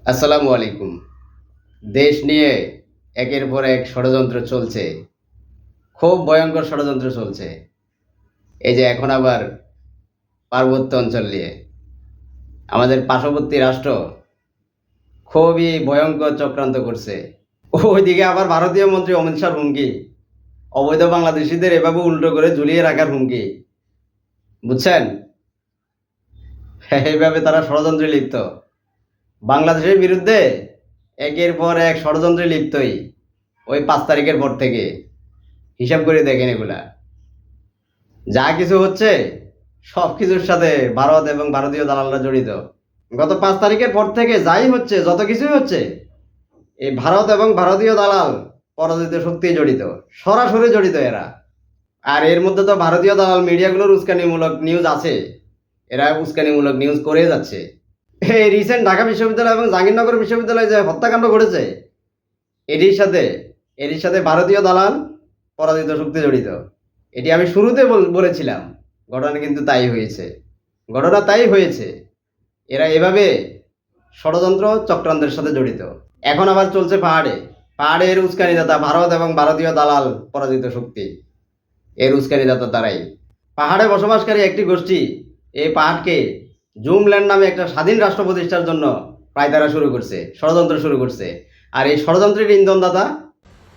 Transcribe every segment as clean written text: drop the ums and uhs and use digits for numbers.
আসসালামু আলাইকুম। দেশ নিয়ে একের পর এক ষড়যন্ত্র চলছে। খুব ভয়ঙ্কর ষড়যন্ত্র চলছে। এই যে এখন আবার পার্বত্য অঞ্চল নিয়ে আমাদের পার্শ্ববর্তী রাষ্ট্র খুবই ভয়ঙ্কর চক্রান্ত করছে। ওইদিকে আবার ভারতীয় মন্ত্রী অমিত শাহর হুমকি, অবৈধ বাংলাদেশিদের এভাবে উল্টো করে ঝুলিয়ে রাখার হুমকি। বুঝছেন? এইভাবে তারা ষড়যন্ত্রে লিপ্ত। বাংলাদেশের বিরুদ্ধে একের পর এক ষড়যন্ত্রে লিপ্তই। ওই 5 তারিখের পর থেকে হিসাব করে দেখেন এগুলা। যা কিছু হচ্ছে সব কিছুর সাথে ভারত এবং ভারতীয় দালালরা জড়িত। গত 5 তারিখের পর থেকে যাই হচ্ছে, যত কিছুই হচ্ছে, এই ভারত এবং ভারতীয় দালাল পরাজিত শক্তি জড়িত, সরাসরি জড়িত এরা। আর এর মধ্যে তো ভারতীয় দালাল মিডিয়াগুলোর উস্কানিমূলক নিউজ আছে। এরা উস্কানিমূলক নিউজ করে যাচ্ছে। এই রিসেন্ট ঢাকা বিশ্ববিদ্যালয় এবং জাহাঙ্গীরনগর বিশ্ববিদ্যালয়ে যে হত্যাকাণ্ড ঘটেছে, এটির সাথে ভারতীয় দালাল পরাজিত শক্তি জড়িত। এটি আমি শুরুতে বলেছিলাম। ঘটনা কিন্তু তাই হয়েছে। ঘটনা তাই হয়েছে। এরা এভাবে ষড়যন্ত্র চক্রান্তের সাথে জড়িত। এখন আবার চলছে পাহাড়ের উস্কানিদাতা ভারত এবং ভারতীয় দালাল পরাজিত শক্তি। এর উস্কানিদাতা তারাই। পাহাড়ে বসবাসকারী একটি গোষ্ঠী এই পাহাড়কে জুমল্যান্ড নামে একটা স্বাধীন রাষ্ট্র প্রতিষ্ঠার জন্য পায়তারা শুরু করছে, ষড়যন্ত্র শুরু করছে। আর এই ষড়যন্ত্রের ইন্ধনদাতা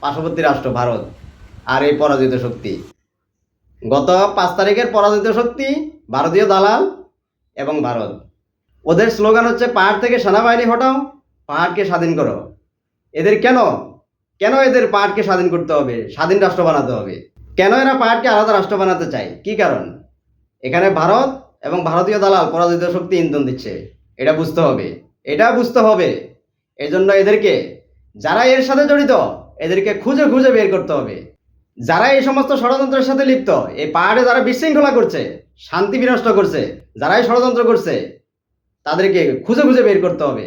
পার্শ্ববর্তী রাষ্ট্র ভারত আর এই পরাজিত শক্তি। গত 5 তারিখের পরাজিত শক্তি ভারতীয় দালাল এবং ভারত। ওদের স্লোগান হচ্ছে পাহাড় থেকে সেনাবাহিনী হটাও, পাহাড়কে স্বাধীন করো। এদের কেন এদের পাহাড়কে স্বাধীন করতে হবে, স্বাধীন রাষ্ট্র বানাতে হবে? কেন এরা পাহাড়কে আলাদা রাষ্ট্র বানাতে চায়? কি কারণ? এখানে ভারত এবং ভারতীয় দালাল পরাজিত শক্তি ইন্ধন দিচ্ছে। এটা বুঝতে হবে। এই জন্য এদেরকে, যারা এর সাথে জড়িত, এদেরকে খুঁজে খুঁজে বের করতে হবে। যারা এই সমস্ত ষড়যন্ত্রের সাথে লিপ্ত, এই পাহাড়ে যারা বিশৃঙ্খলা করছে, শান্তি বিনষ্ট করছে, যারাই ষড়যন্ত্র করছে, তাদেরকে খুঁজে খুঁজে বের করতে হবে।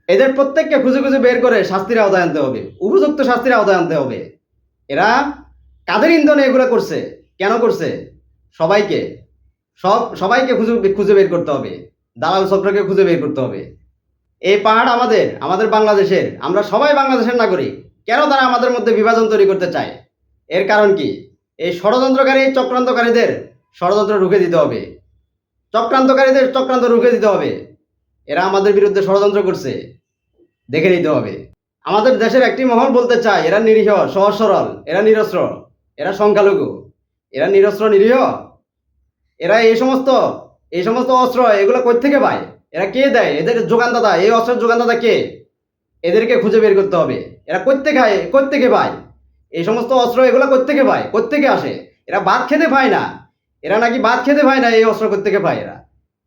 এদের প্রত্যেককে খুঁজে খুঁজে বের করে শাস্তির আওতায় আনতে হবে, উপযুক্ত শাস্তির আওতায় আনতে হবে। এরা কাদের ইন্ধনে এগুলো করছে, কেন করছে? সবাইকে সবাইকে খুঁজে বের করতে হবে। দালাল চক্রকে খুঁজে বের করতে হবে। এই পাহাড় আমাদের বাংলাদেশের, আমরা সবাই বাংলাদেশের নাগরিক। কেন তারা আমাদের মধ্যে বিভাজন তৈরি করতে চায়? এর কারণ কি? এই চক্রান্তকারীদের ষড়যন্ত্র রুখে দিতে হবে। চক্রান্তকারীদের চক্রান্ত রুখে দিতে হবে। এরা আমাদের বিরুদ্ধে ষড়যন্ত্র করছে, দেখে নিতে হবে। আমাদের দেশের একটি মহল বলতে চায় এরা নিরীহ, সহজ সরল, এরা নিরস্ত্র, এরা সংখ্যালঘু, এরা নিরস্ত্র নিরীহ। এরা এই সমস্ত অস্ত্র এগুলো কই থেকে পায়? এরা কে দেয়? এদের যোগানদাতা, এই অস্ত্রের যোগানদাতা কে? এদেরকে খুঁজে বের করতে হবে। এরা কই থেকে পায় এই সমস্ত অস্ত্র? এগুলো কই থেকে পায়, কই থেকে আসে? এরা ভাত খেতে পায় না। এরা নাকি ভাত খেতে পায় না, এই অস্ত্র কই থেকে পায়?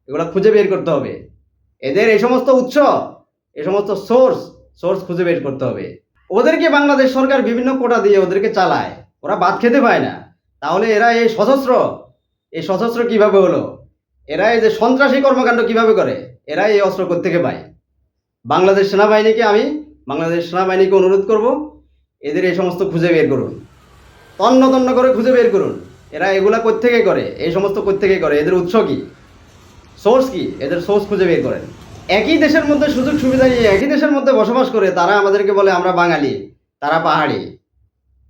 এগুলো খুঁজে বের করতে হবে। এদের এই সমস্ত উৎস, এই সমস্ত সোর্স খুঁজে বের করতে হবে। ওদেরকে বাংলাদেশ সরকার বিভিন্ন কোটা দিয়ে ওদেরকে চালায়, ওরা ভাত খেতে পায় না। তাহলে এরা এই সশস্ত্র কিভাবে হলো? এরা এই যে সন্ত্রাসী কর্মকাণ্ড কিভাবে করে? এরা এই অস্ত্র কোত্থেকে পায়? বাংলাদেশ সেনাবাহিনীকে অনুরোধ করব, এদের এই সমস্ত খুঁজে বের করুন, তন্ন করে খুঁজে বের করুন। এরা এগুলা কোত্থেকে করে, এই সমস্ত কোত্থেকে করে, এদের উৎস কি, সোর্স কি? এদের সোর্স খুঁজে বের করেন। একই দেশের মধ্যে সুযোগ সুবিধা নিয়ে একই দেশের মধ্যে বসবাস করে তারা আমাদেরকে বলে আমরা বাঙালি, তারা পাহাড়ি।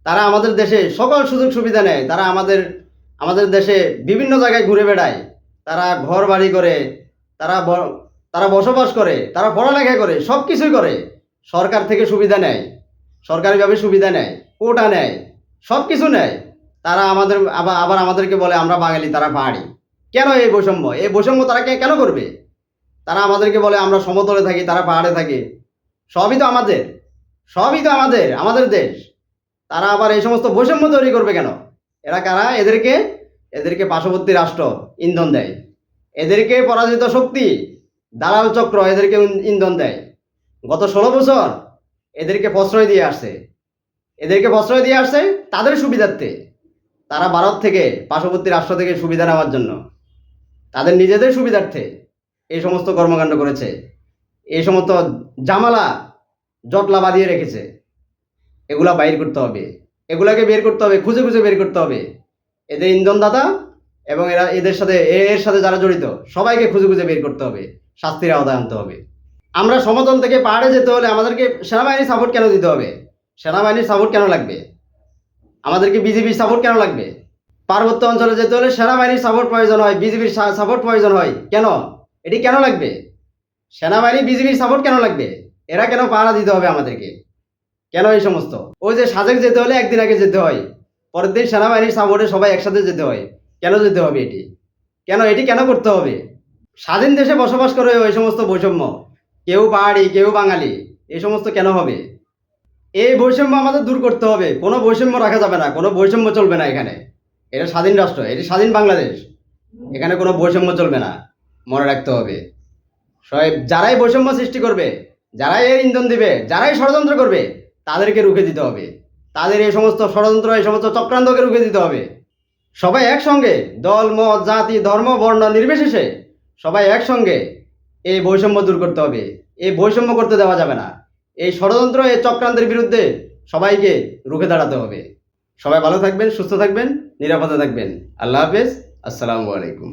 তারা আমাদের দেশে সকল সুযোগ সুবিধা নেয়। তারা আমাদের দেশে বিভিন্ন জায়গায় ঘুরে বেড়ায়। তারা ঘর বাড়ি করে, তারা বসবাস করে, তারা পড়ালেখা করে, সব কিছুই করে। সরকার থেকে সুবিধা নেয়, সরকারিভাবে সুবিধা নেয়, কোটা নেয়, সব কিছু নেয়। তারা আবার আমাদেরকে বলে আমরা বাঙালি, তারা পাহাড়ি। কেন এই বৈষম্য তারা কেন করবে? তারা আমাদেরকে বলে আমরা সমতলে থাকি, তারা পাহাড়ে থাকে। সবই তো আমাদের দেশ। তারা আবার এই সমস্ত বৈষম্য তৈরি করবে কেন? এরা কারা? এদেরকে পার্শ্ববর্তী রাষ্ট্র ইন্ধন দেয়। এদেরকে পরাজিত শক্তি, দালাল চক্র এদেরকে ইন্ধন দেয়। গত 16 বছর এদেরকে প্রশ্রয় দিয়ে আসছে তাদের সুবিধার্থে। তারা ভারত থেকে, পার্শ্ববর্তী রাষ্ট্র থেকে সুবিধা নেওয়ার জন্য, তাদের নিজেদের সুবিধার্থে এই সমস্ত কর্মকাণ্ড করেছে। এই সমস্ত জামালা জটলা বাঁধিয়ে রেখেছে। এগুলা বাইর করতে হবে, এগুলাকে বের করতে হবে, খুঁজে খুঁজে বের করতে হবে। এদের ইন্ধনদাতা এবং এর সাথে যারা জড়িত সবাইকে খুঁজে খুঁজে বের করতে হবে, শাস্তির আওতায় আনতে হবে। আমরা সমতল থেকে পাহাড়ে যেতে হলে আমাদেরকে সেনাবাহিনীর সাপোর্ট কেন দিতে হবে? সেনাবাহিনীর সাপোর্ট কেন লাগবে? আমাদেরকে বিজেপির সাপোর্ট কেন লাগবে? পার্বত্য অঞ্চলে যেতে হলে সেনাবাহিনীর সাপোর্ট প্রয়োজন হয়, বিজেপির সাপোর্ট প্রয়োজন হয়। কেন? এটি কেন লাগবে? সেনাবাহিনী বিজেপির সাপোর্ট কেন লাগবে? এরা কেন পাহারা দিতে হবে আমাদেরকে? কেন এই সমস্ত? ওই যে সাজেক যেতে হলে একদিন আগে যেতে হয়, পরের দিন সেনাবাহিনীর সাপোর্টে সবাই একসাথে যেতে হয়। কেন যেতে হবে এটি? এটি কেন করতে হবে? স্বাধীন দেশে বসবাস করে ওই সমস্ত বৈষম্য, কেউ পাহাড়ি কেউ বাঙালি, এই সমস্ত কেন হবে? এই বৈষম্য আমাদের দূর করতে হবে। কোনো বৈষম্য রাখা যাবে না, কোনো বৈষম্য চলবে না এখানে। এটা স্বাধীন রাষ্ট্র, এটি স্বাধীন বাংলাদেশ। এখানে কোনো বৈষম্য চলবে না, মনে রাখতে হবে। যারাই বৈষম্য সৃষ্টি করবে, যারাই এর ইন্ধন দিবে, যারাই ষড়যন্ত্র করবে, তাদেরকে রুখে দিতে হবে। তাদের এই সমস্ত ষড়যন্ত্র, এই সমস্ত চক্রান্তকে রুখে দিতে হবে। সবাই একসঙ্গে, দল মত জাতি ধর্ম বর্ণ নির্বিশেষে সবাই একসঙ্গে এই বৈষম্য দূর করতে হবে। এই বৈষম্য করতে দেওয়া যাবে না। এই ষড়যন্ত্র, এই চক্রান্তের বিরুদ্ধে সবাইকে রুখে দাঁড়াতে হবে। সবাই ভালো থাকবেন, সুস্থ থাকবেন, নিরাপদে থাকবেন। আল্লাহ হাফেজ। আসসালামু আলাইকুম।